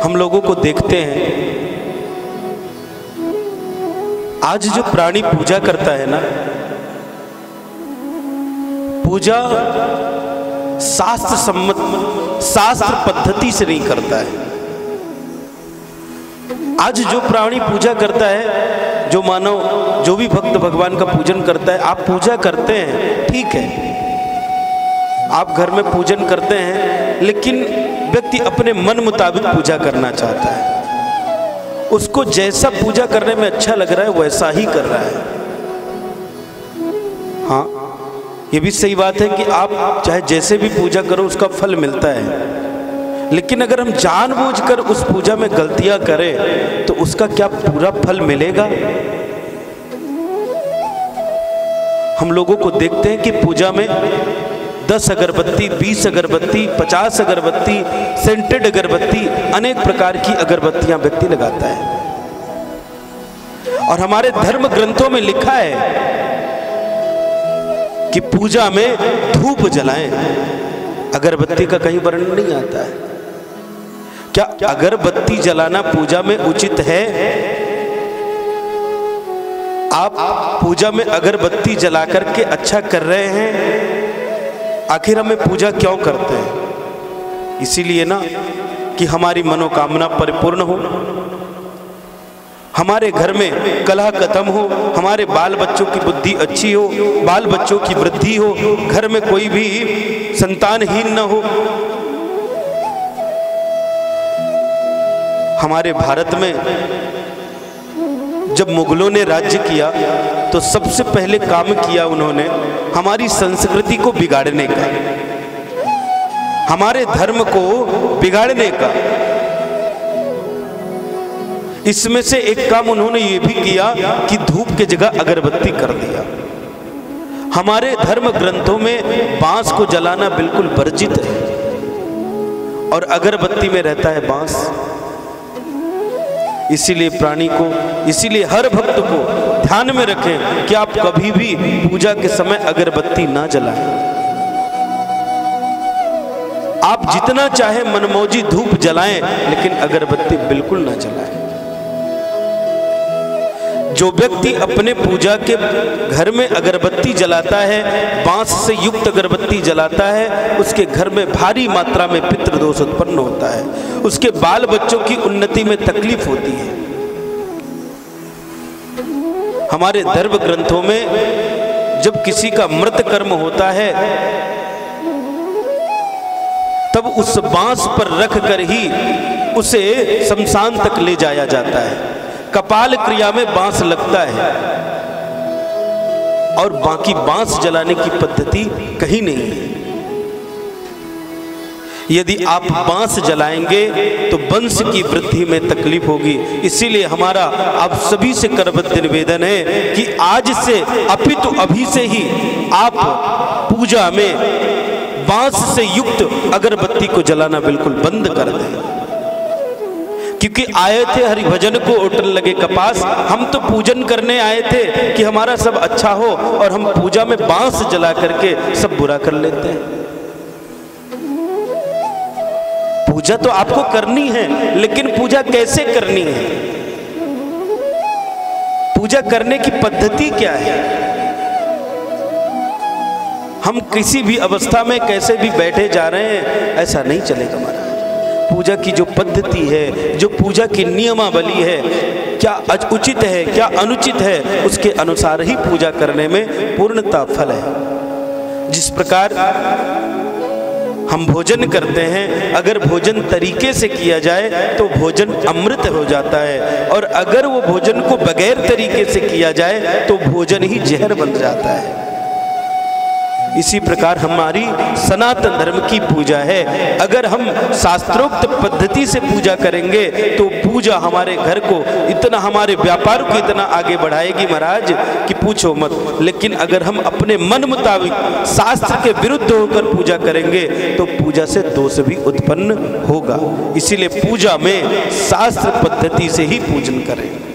हम लोगों को देखते हैं, आज जो प्राणी पूजा करता है ना, पूजा शास्त्र सम्मत, शास्त्र पद्धति से नहीं करता है। आज जो प्राणी पूजा करता है, जो मानव, जो भी भक्त भगवान का पूजन करता है, आप पूजा करते हैं, ठीक है, आप घर में पूजन करते हैं, लेकिन व्यक्ति अपने मन मुताबिक पूजा करना चाहता है। उसको जैसा पूजा करने में अच्छा लग रहा है वैसा ही कर रहा है। हाँ, ये भी सही बात है कि आप चाहे जैसे भी पूजा करो उसका फल मिलता है, लेकिन अगर हम जानबूझकर उस पूजा में गलतियां करें तो उसका क्या पूरा फल मिलेगा? हम लोगों को देखते हैं कि पूजा में 10 अगरबत्ती, 20 अगरबत्ती, 50 अगरबत्ती, सेंटेड अगरबत्ती, अनेक प्रकार की अगरबत्तियां व्यक्ति लगाता है। और हमारे धर्म ग्रंथों में लिखा है कि पूजा में धूप जलाएं। अगरबत्ती का कहीं वर्णन नहीं आता है। क्या अगरबत्ती जलाना पूजा में उचित है? आप पूजा में अगरबत्ती जला करके अच्छा कर रहे हैं। आखिर हमें पूजा क्यों करते हैं? इसीलिए ना कि हमारी मनोकामना परिपूर्ण हो, हमारे घर में कलह खत्म हो, हमारे बाल बच्चों की बुद्धि अच्छी हो, बाल बच्चों की वृद्धि हो, घर में कोई भी संतानहीन न हो। हमारे भारत में जब मुगलों ने राज्य किया तो सबसे पहले काम किया उन्होंने हमारी संस्कृति को बिगाड़ने का, हमारे धर्म को बिगाड़ने का। इसमें से एक काम उन्होंने ये भी किया कि धूप की जगह अगरबत्ती कर दिया। हमारे धर्म ग्रंथों में बांस को जलाना बिल्कुल वर्जित है और अगरबत्ती में रहता है बांस। इसीलिए प्राणी को, इसीलिए हर भक्त को ध्यान में रखें कि आप कभी भी पूजा के समय अगरबत्ती ना जलाएं। आप जितना चाहे मनमौजी धूप जलाएं, लेकिन अगरबत्ती बिल्कुल ना जलाएं। जो व्यक्ति अपने पूजा के घर में अगरबत्ती जलाता है, बांस से युक्त अगरबत्ती जलाता है, उसके घर में भारी मात्रा में पितृदोष उत्पन्न होता है, उसके बाल बच्चों की उन्नति में तकलीफ होती है। हमारे धर्म ग्रंथों में जब किसी का मृत कर्म होता है तब उस बांस पर रख कर ही उसे शमशान तक ले जाया जाता है। कपाल क्रिया में बांस लगता है और बाकी बांस जलाने की पद्धति कहीं नहीं है। यदि आप बांस जलाएंगे तो वंश की वृद्धि में तकलीफ होगी। इसीलिए हमारा आप सभी से करबद्ध निवेदन है कि आज से अपितु अभी से ही आप पूजा में बांस से युक्त अगरबत्ती को जलाना बिल्कुल बंद कर दें। क्योंकि आए थे हरिभजन को ओटन लगे कपास, हम तो पूजन करने आए थे कि हमारा सब अच्छा हो, और हम पूजा में बांस जला करके सब बुरा कर लेते हैं। पूजा तो आपको करनी है, लेकिन पूजा कैसे करनी है? पूजा करने की पद्धति क्या है? हम किसी भी अवस्था में कैसे भी बैठे जा रहे हैं, ऐसा नहीं चलेगा महाराज। पूजा की जो पद्धति है, जो पूजा की नियमावली है, क्या उचित है, क्या अनुचित है, उसके अनुसार ही पूजा करने में पूर्णता फल है। जिस प्रकार हम भोजन करते हैं, अगर भोजन तरीके से किया जाए तो भोजन अमृत हो जाता है, और अगर वो भोजन को बगैर तरीके से किया जाए तो भोजन ही जहर बन जाता है। इसी प्रकार हमारी सनातन धर्म की पूजा है। अगर हम शास्त्रोक्त पद्धति से पूजा करेंगे तो पूजा हमारे घर को इतना, हमारे व्यापार को इतना आगे बढ़ाएगी महाराज कि पूछो मत। लेकिन अगर हम अपने मन मुताबिक शास्त्र के विरुद्ध होकर पूजा करेंगे तो पूजा से दोष भी उत्पन्न होगा। इसीलिए पूजा में शास्त्र पद्धति से ही पूजन करें।